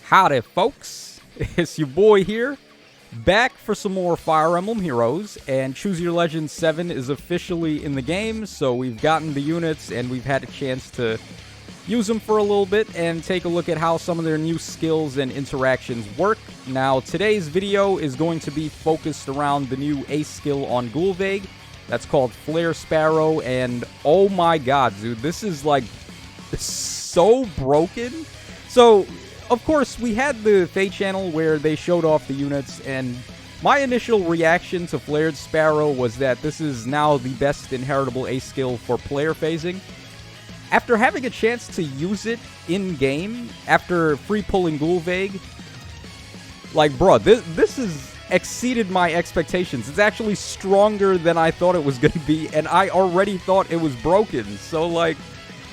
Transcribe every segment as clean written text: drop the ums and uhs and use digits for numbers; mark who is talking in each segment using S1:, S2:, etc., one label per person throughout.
S1: Howdy, folks. It's your boy here, back for some more Fire Emblem Heroes, and Choose Your Legend 7 is officially in the game, so we've gotten the units, and we've had a chance to use them for a little bit and take a look at how some of their new skills and interactions work. Now, today's video is going to be focused around the new ace skill on Gulvig. That's called Flared Sparrow, and oh my god, dude, this is like so broken. So, of course, we had the Fate channel where they showed off the units, and my initial reaction to Flared Sparrow was that this is now the best inheritable ace skill for player phasing. After having a chance to use it in-game, after free pulling Gulvig, like, bro, this has exceeded my expectations. It's actually stronger than I thought it was going to be, and I already thought it was broken. So, like,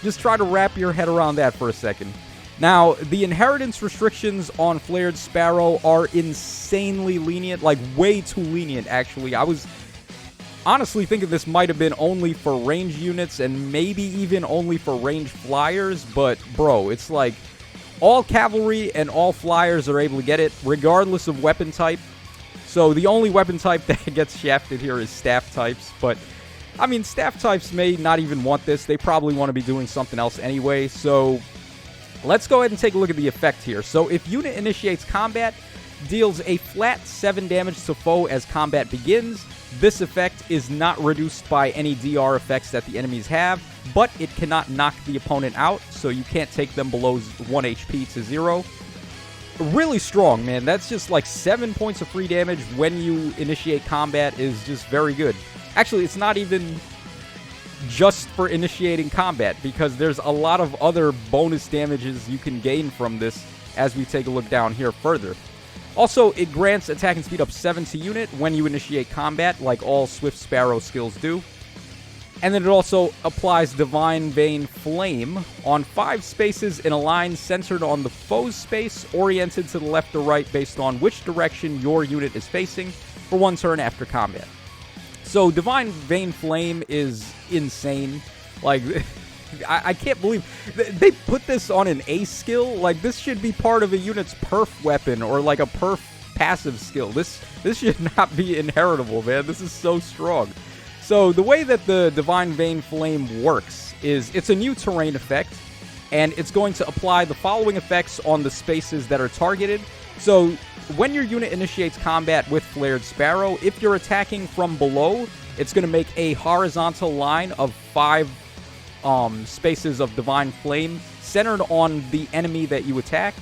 S1: just try to wrap your head around that for a second. Now, the inheritance restrictions on Flared Sparrow are insanely lenient, like way too lenient, actually. I was honestly thinking this might have been only for range units and maybe even only for range flyers, but bro, it's like all cavalry and all flyers are able to get it, regardless of weapon type. So the only weapon type that gets shafted here is staff types, but I mean, staff types may not even want this. They probably want to be doing something else anyway, so let's go ahead and take a look at the effect here. So if unit initiates combat, deals a flat 7 damage to foe as combat begins. This effect is not reduced by any DR effects that the enemies have, but it cannot knock the opponent out, so you can't take them below 1 HP to 0. Really strong, man. That's just like 7 points of free damage when you initiate combat is just very good. Actually, it's not even just for initiating combat, because there's a lot of other bonus damages you can gain from this as we take a look down here further. Also, it grants attack and speed up 7 to unit when you initiate combat, like all Swift Sparrow skills do. And then it also applies Divine Vein Flame on 5 spaces in a line centered on the foe's space, oriented to the left or right based on which direction your unit is facing for 1 turn after combat. So, Divine Vein Flame is insane. Like, I can't believe they put this on an ace skill. Like, this should be part of a unit's perf weapon or like a perf passive skill. This should not be inheritable, man. This is so strong. So, the way that the Divine Vein Flame works is it's a new terrain effect, and it's going to apply the following effects on the spaces that are targeted. So, when your unit initiates combat with Flared Sparrow, if you're attacking from below, it's going to make a horizontal line of 5 spaces of Divine Flame centered on the enemy that you attack.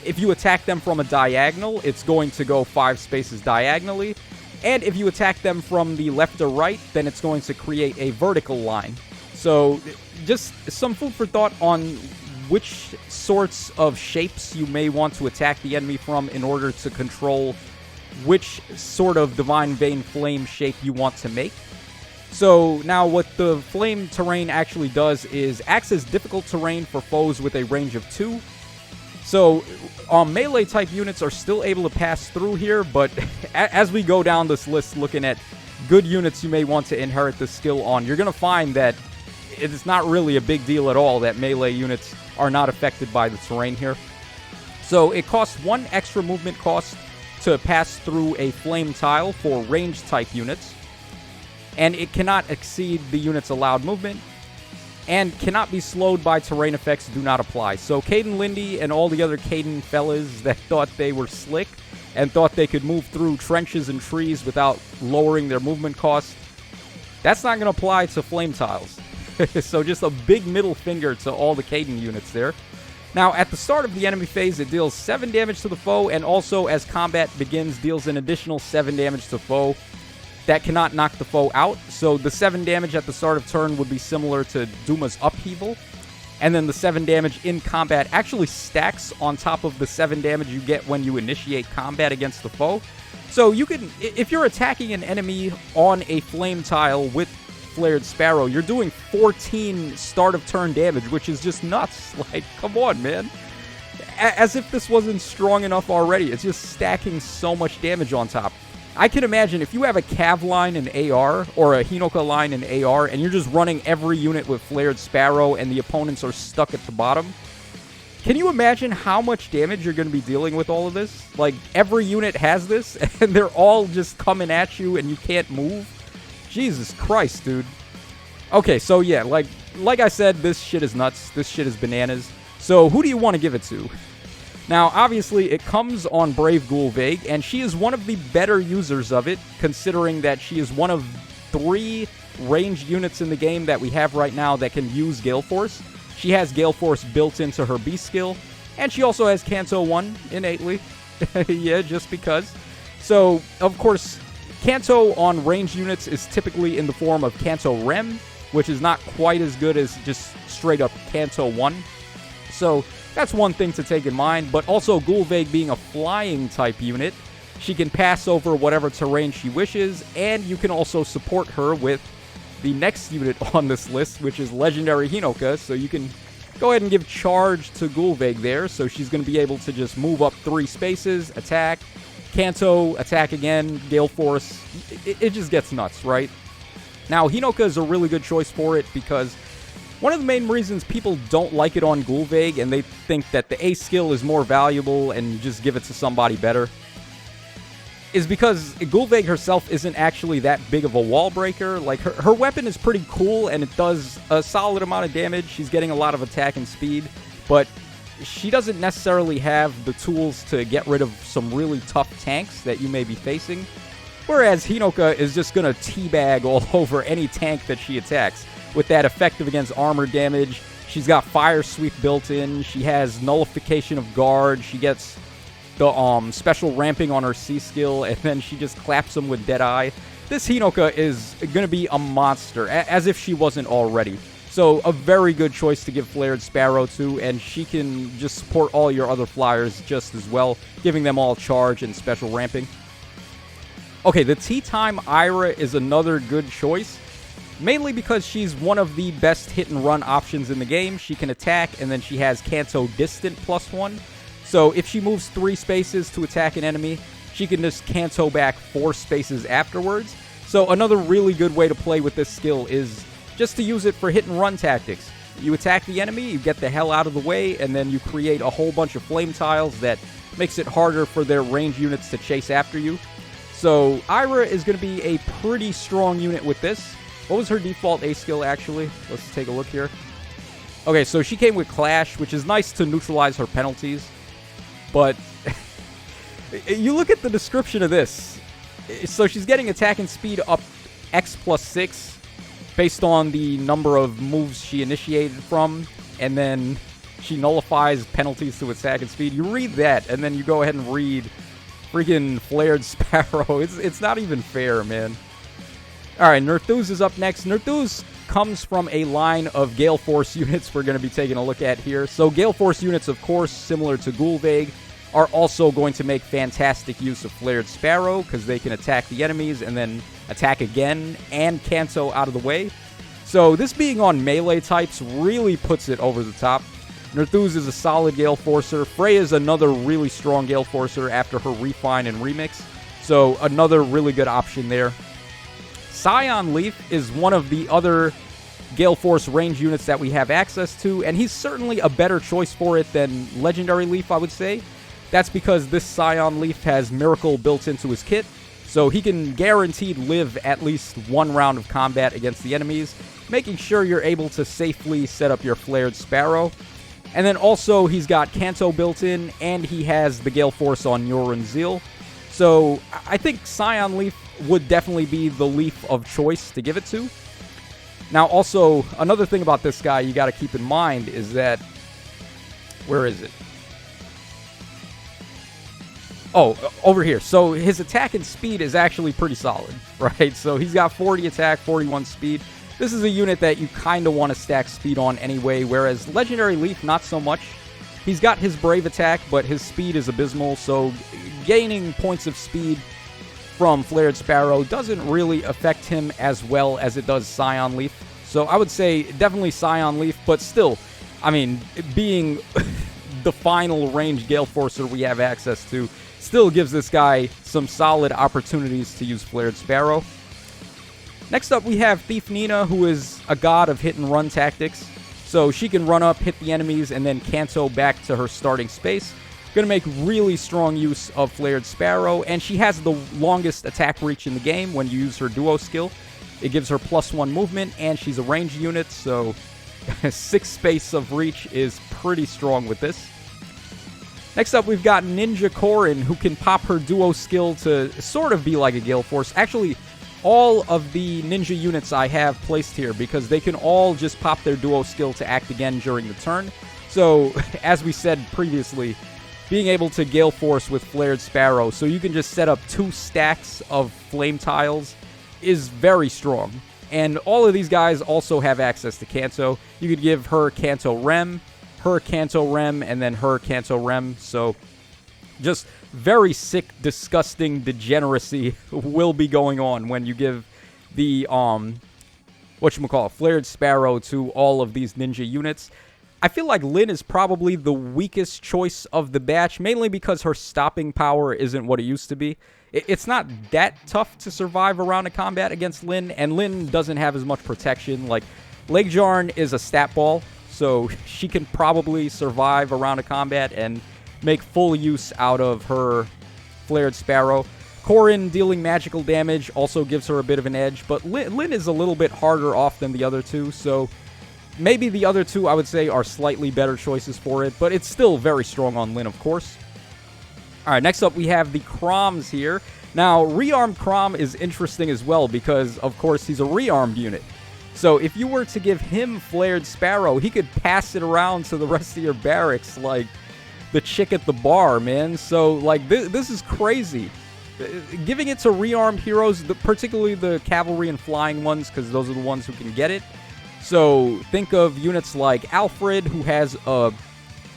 S1: If you attack them from a diagonal, it's going to go 5 spaces diagonally. And if you attack them from the left or right, then it's going to create a vertical line. So, just some food for thought on which sorts of shapes you may want to attack the enemy from in order to control which sort of Divine Vein Flame shape you want to make. So now what the flame terrain actually does is acts as difficult terrain for foes with a range of 2. So melee type units are still able to pass through here, but as we go down this list looking at good units you may want to inherit this skill on, you're going to find that it's not really a big deal at all that melee units are not affected by the terrain here. So it costs 1 extra movement cost to pass through a flame tile for range type units, and it cannot exceed the unit's allowed movement, and cannot be slowed by terrain effects do not apply. So Caden Lindy and all the other Caden fellas that thought they were slick and thought they could move through trenches and trees without lowering their movement cost, that's not going to apply to flame tiles. So just a big middle finger to all the Caden units there. Now, at the start of the enemy phase, it deals 7 damage to the foe, and also as combat begins, deals an additional 7 damage to foe. That cannot knock the foe out, so the 7 damage at the start of turn would be similar to Duma's Upheaval, and then the 7 damage in combat actually stacks on top of the 7 damage you get when you initiate combat against the foe. So you can, if you're attacking an enemy on a flame tile with Flared Sparrow, you're doing 14 start of turn damage, which is just nuts. Like, come on, man. As if this wasn't strong enough already. It's just stacking so much damage on top. I can imagine if you have a Cav line in AR or a Hinoka line in AR and you're just running every unit with Flared Sparrow and the opponents are stuck at the bottom, Can you imagine how much damage you're going to be dealing with all of this? Like, every unit has this, and they're all just coming at you, and you can't move? Jesus Christ, dude. Okay, so yeah, like I said, this shit is nuts. This shit is bananas. So, who do you want to give it to? Now, obviously, it comes on Brave Gulvig, and she is one of the better users of it, considering that she is one of 3 ranged units in the game that we have right now that can use Gale Force. She has Gale Force built into her Beast skill, and she also has Kanto 1 innately. Yeah, just because. So, of course, Kanto on ranged units is typically in the form of Kanto Rem, which is not quite as good as just straight up Kanto 1. So, that's one thing to take in mind, but also Gulvig being a flying type unit, she can pass over whatever terrain she wishes, and you can also support her with the next unit on this list, which is Legendary Hinoka, so you can go ahead and give charge to Gulvig there, so she's going to be able to just move up 3 spaces, attack, Kanto, attack again, Gale Force. It just gets nuts, right? Now, Hinoka is a really good choice for it because one of the main reasons people don't like it on Gulvig, and they think that the A skill is more valuable and you just give it to somebody better, is because Gulvig herself isn't actually that big of a wall breaker. Like, her weapon is pretty cool, and it does a solid amount of damage. She's getting a lot of attack and speed, but she doesn't necessarily have the tools to get rid of some really tough tanks that you may be facing, whereas Hinoka is just going to teabag all over any tank that she attacks. With that effective against armor damage, she's got Fire Sweep built in, she has Nullification of Guard, she gets the special ramping on her C skill, and then she just claps them with Deadeye. This Hinoka is going to be a monster, as if she wasn't already. So, a very good choice to give Flared Sparrow to, and she can just support all your other flyers just as well, giving them all charge and special ramping. Okay, the Tea-Time Ira is another good choice, mainly because she's one of the best hit-and-run options in the game. She can attack, and then she has Kanto Distant +1. So if she moves 3 spaces to attack an enemy, she can just Kanto back 4 spaces afterwards. So another really good way to play with this skill is just to use it for hit-and-run tactics. You attack the enemy, you get the hell out of the way, and then you create a whole bunch of flame tiles that makes it harder for their ranged units to chase after you. So Ira is going to be a pretty strong unit with this. What was her default A skill, actually? Let's take a look here. Okay, so she came with Clash, which is nice to neutralize her penalties. But you look at the description of this. So she's getting attack and speed up X +6 based on the number of moves she initiated from. And then she nullifies penalties to attack and speed. You read that, and then you go ahead and read freaking Flared Sparrow. It's not even fair, man. Alright, Nerthuz is up next. Nerthuz comes from a line of Gale Force units we're going to be taking a look at here. So Gale Force units, of course, similar to Gulvig, are also going to make fantastic use of Flared Sparrow because they can attack the enemies and then attack again and Kanto out of the way. So this being on melee types really puts it over the top. Nerthuz is a solid Gale Forcer. Freya is another really strong Gale Forcer after her refine and remix. So another really good option there. Scion Leaf is one of the other Gale Force range units that we have access to, and he's certainly a better choice for it than Legendary Leaf, I would say. That's because this Scion Leaf has Miracle built into his kit, so he can guaranteed live at least 1 round of combat against the enemies, making sure you're able to safely set up your Flared Sparrow. And then also, he's got Kanto built in, and he has the Gale Force on Yorin Zeal. So I think Scion Leaf would definitely be the Leaf of choice to give it to. Now, also, another thing about this guy you got to keep in mind is that... Where is it? Oh, over here. So his attack and speed is actually pretty solid, right? So he's got 40 attack, 41 speed. This is a unit that you kind of want to stack speed on anyway, whereas Legendary Leaf, not so much. He's got his Brave attack, but his speed is abysmal, so gaining points of speed from Flared Sparrow doesn't really affect him as well as it does Scion Leaf. So I would say definitely Scion Leaf, but still, I mean, being the final ranged Gale Forcer we have access to still gives this guy some solid opportunities to use Flared Sparrow. Next up, we have Thief Nina, who is a god of hit-and-run tactics. So she can run up, hit the enemies, and then Kanto back to her starting space. Going to make really strong use of Flared Sparrow, and she has the longest attack reach in the game when you use her duo skill. It gives her +1 movement, and she's a ranged unit, so 6 space of reach is pretty strong with this. Next up, we've got Ninja Korin, who can pop her duo skill to sort of be like a Gale Force. Actually, all of the ninja units I have placed here, because they can all just pop their duo skill to act again during the turn. So, as we said previously, being able to Gale Force with Flared Sparrow, so you can just set up 2 stacks of flame tiles, is very strong. And all of these guys also have access to Kanto. You could give her Kanto Rem, her Kanto Rem, and then her Kanto Rem. So just very sick, disgusting degeneracy will be going on when you give the, Flared Sparrow to all of these ninja units. I feel like Lyn is probably the weakest choice of the batch, mainly because her stopping power isn't what it used to be. It's not that tough to survive around a combat against Lyn, and Lyn doesn't have as much protection. Like, Legjarn is a stat ball, so she can probably survive around a combat and make full use out of her Flared Sparrow. Korin dealing magical damage also gives her a bit of an edge, but Lyn is a little bit harder off than the other two, so maybe the other two, I would say, are slightly better choices for it, but it's still very strong on Lyn, of course. Alright, next up we have the Chroms here. Now, rearmed Chrom is interesting as well because, of course, he's a rearmed unit. So if you were to give him Flared Sparrow, he could pass it around to the rest of your barracks like the chick at the bar, man. So, like, this is crazy. Giving it to rearmed heroes, particularly the cavalry and flying ones, because those are the ones who can get it. So think of units like Alfred, who has a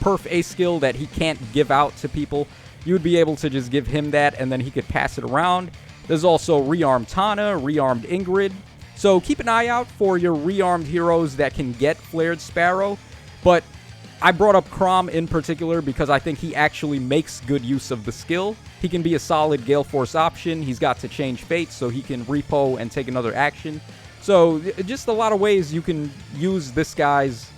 S1: perf A skill that he can't give out to people. You would be able to just give him that, and then he could pass it around. There's also rearmed Tana, rearmed Ingrid. So keep an eye out for your rearmed heroes that can get Flared Sparrow. But I brought up Chrom in particular because I think he actually makes good use of the skill. He can be a solid Gale Force option. He's got to change fate, so he can repo and take another action. So, just a lot of ways you can use this guy's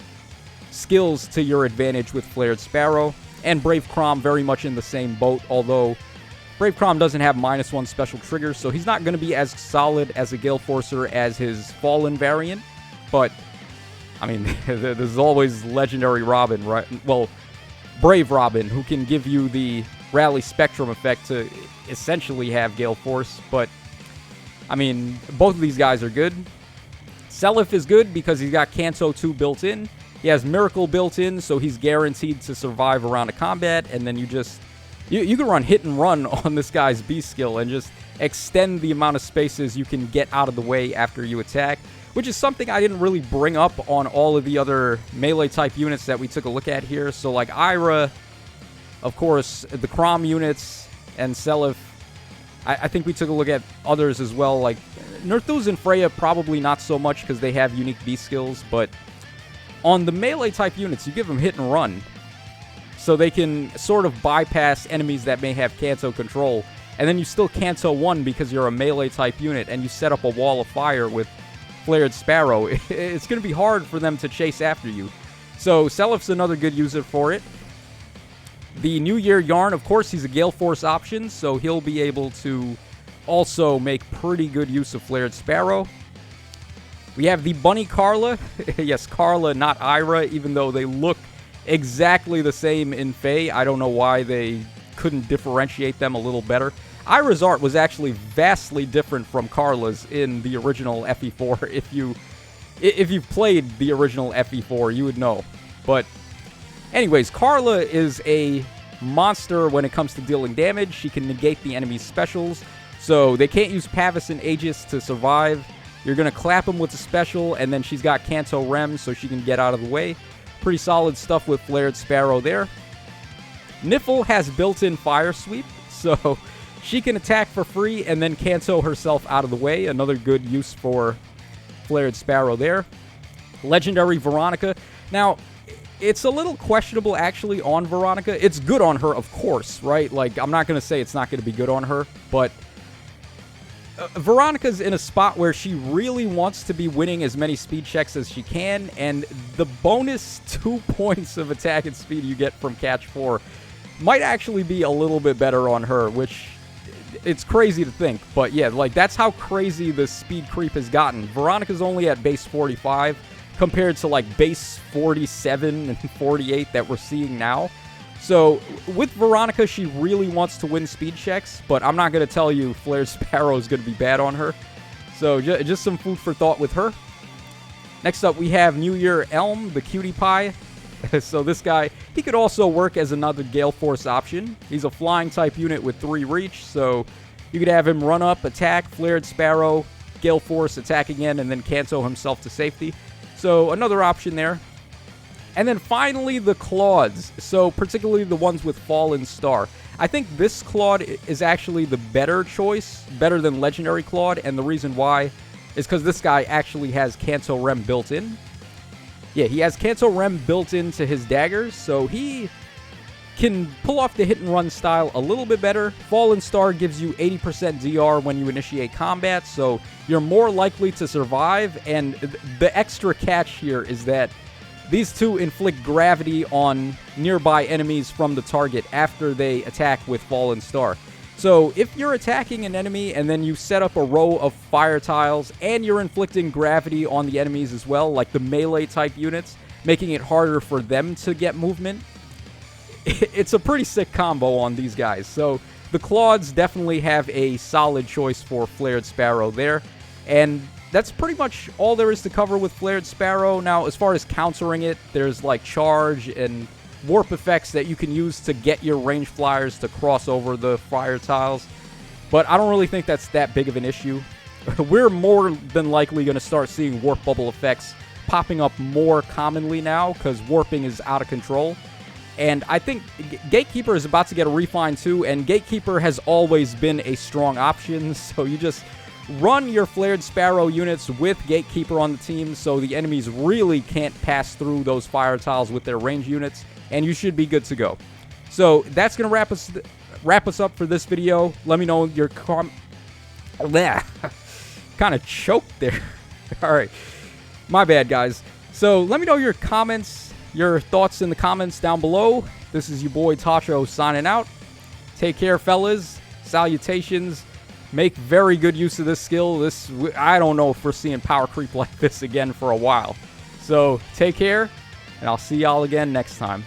S1: skills to your advantage with Flared Sparrow. And Brave Chrom very much in the same boat, although Brave Chrom doesn't have -1 special triggers, so he's not going to be as solid as a Gale Forcer as his Fallen variant. But, I mean, there's always Legendary Robin, right? Well, Brave Robin, who can give you the Rally Spectrum effect to essentially have Gale Force, but I mean, both of these guys are good. Seliph is good because he's got Kanto 2 built in. He has Miracle built in, so he's guaranteed to survive around a combat, and then you can run hit and run on this guy's B skill and just extend the amount of spaces you can get out of the way after you attack, which is something I didn't really bring up on all of the other melee-type units that we took a look at here. So, like Ira, of course, the Chrom units, and Seliph. I think we took a look at others as well, like Nerthuz and Freya, probably not so much because they have unique B skills, but on the melee-type units, you give them hit and run, so they can sort of bypass enemies that may have Kanto control, and then you still Kanto 1 because you're a melee-type unit, and you set up a wall of fire with Flared Sparrow. It's going to be hard for them to chase after you. So Seliph's another good user for it. The New Year Yarn, of course, he's a Gale Force option, so he'll be able to also make pretty good use of Flared Sparrow. We have the Bunny Carla. Yes, Carla, not Ira, even though they look exactly the same in Fae. I don't know why they couldn't differentiate them a little better. Ira's art was actually vastly different from Carla's in the original FE4. If you've played the original FE4, you would know. But anyways, Carla is a monster when it comes to dealing damage. She can negate the enemy's specials, so they can't use Pavis and Aegis to survive. You're going to clap them with a special, and then she's got Kanto Rem, so she can get out of the way. Pretty solid stuff with Flared Sparrow there. Niffle has built-in Fire Sweep, so she can attack for free and then Kanto herself out of the way. Another good use for Flared Sparrow there. Legendary Veronica. Now, it's a little questionable, actually, on Veronica. It's good on her, of course, right? Like, I'm not going to say it's not going to be good on her, but Veronica's in a spot where she really wants to be winning as many speed checks as she can, and the bonus 2 points of attack and speed you get from Catch 4 might actually be a little bit better on her, which it's crazy to think. But yeah, like, that's how crazy the speed creep has gotten. Veronica's only at base 45 compared to like base 47 and 48 that we're seeing now. So with Veronica, she really wants to win speed checks, but I'm not going to tell you Flared Sparrow is going to be bad on her. So just some food for thought with her. Next up, we have New Year Elm, the cutie pie. So this guy, he could also work as another Gale Force option. He's a flying type unit with 3 reach, so you could have him run up, attack, Flared Sparrow, Gale Force, attack again, and then Kanto himself to safety. So another option there. And then finally, the Claudes. So particularly the ones with Fallen Star. I think this Claude is actually the better choice, better than Legendary Claude, and the reason why is because this guy actually has Kanto Rem built in. Yeah, he has Kanto Rem built into his daggers, so he can pull off the hit-and-run style a little bit better. Fallen Star gives you 80% DR when you initiate combat, so you're more likely to survive, and the extra catch here is that these two inflict gravity on nearby enemies from the target after they attack with Fallen Star. So if you're attacking an enemy and then you set up a row of fire tiles and you're inflicting gravity on the enemies as well, like the melee type units, making it harder for them to get movement, it's a pretty sick combo on these guys. So the Claudes definitely have a solid choice for Flared Sparrow there. And that's pretty much all there is to cover with Flared Sparrow. Now, as far as countering it, there's like charge and warp effects that you can use to get your range flyers to cross over the fire tiles. But I don't really think that's that big of an issue. We're more than likely going to start seeing warp bubble effects popping up more commonly now because warping is out of control. And I think Gatekeeper is about to get a refine too, and Gatekeeper has always been a strong option, so you just run your Flared Sparrow units with Gatekeeper on the team so the enemies really can't pass through those fire tiles with their range units, and you should be good to go. So that's going to wrap us up for this video. Let me know your kind of choked there. All right. My bad, guys. So let me know your comments, your thoughts in the comments down below. This is your boy Tacho signing out. Take care, fellas. Salutations. Make very good use of this skill. I don't know if we're seeing power creep like this again for a while. So take care, and I'll see y'all again next time.